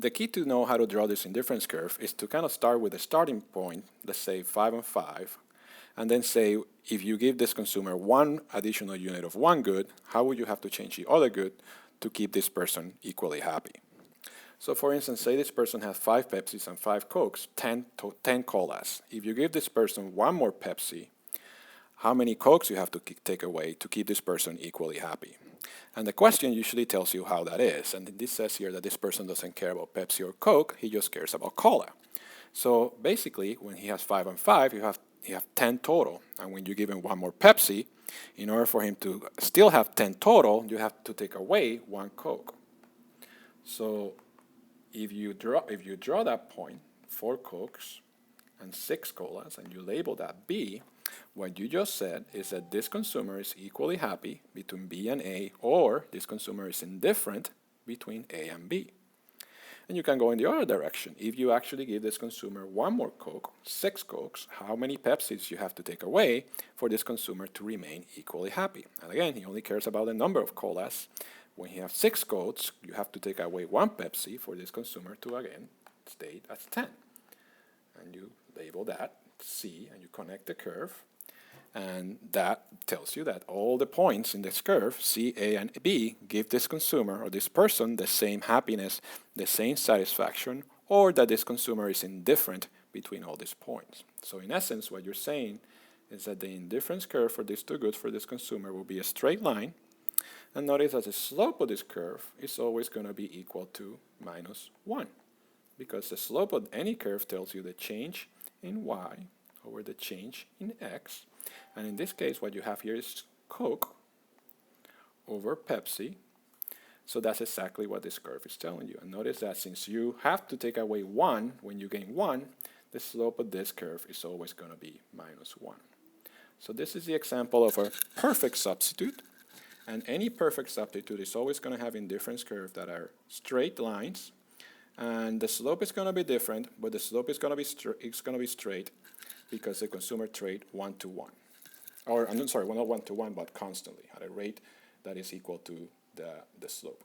The key to know how to draw this indifference curve is to kind of start with a starting point, let's say 5 and 5, and then say if you give this consumer one additional unit of one good, how would you have to change the other good to keep this person equally happy? So for instance, say this person has 5 Pepsis and 5 Cokes, 10 colas. If you give this person one more Pepsi, how many Cokes you have to take away to keep this person equally happy? And the question usually tells you how that is. And this says here that this person doesn't care about Pepsi or Coke, he just cares about cola. So basically, when he has 5 and 5, you have 10 total. And when you give him one more Pepsi, in order for him to still have 10 total, you have to take away one Coke. So if you draw that point, 4 Cokes and 6 colas, and you label that B, what you just said is that this consumer is equally happy between B and A, or this consumer is indifferent between A and B. And you can go in the other direction. If you actually give this consumer one more Coke, 6 Cokes, how many Pepsis you have to take away for this consumer to remain equally happy? And again, he only cares about the number of colas. When you have 6 Cokes, you have to take away one Pepsi for this consumer to, again, stay at 10. And you label that C, and you connect the curve. And that tells you that all the points in this curve, C, A, and B, give this consumer or this person the same happiness, the same satisfaction, or that this consumer is indifferent between all these points. So in essence, what you're saying is that the indifference curve for these two goods for this consumer will be a straight line. And notice that the slope of this curve is always going to be equal to minus 1. Because the slope of any curve tells you the change in y over the change in x. And in this case, what you have here is Coke over Pepsi. So that's exactly what this curve is telling you. And notice that since you have to take away 1 when you gain 1, the slope of this curve is always going to be minus 1. So this is the example of a perfect substitute. And any perfect substitute is always going to have indifference curves that are straight lines. And the slope is going to be different, but the slope is going to be straight because the consumer trade 1 to 1. Or, I'm sorry, well, not 1 to 1, but constantly at a rate that is equal to the slope.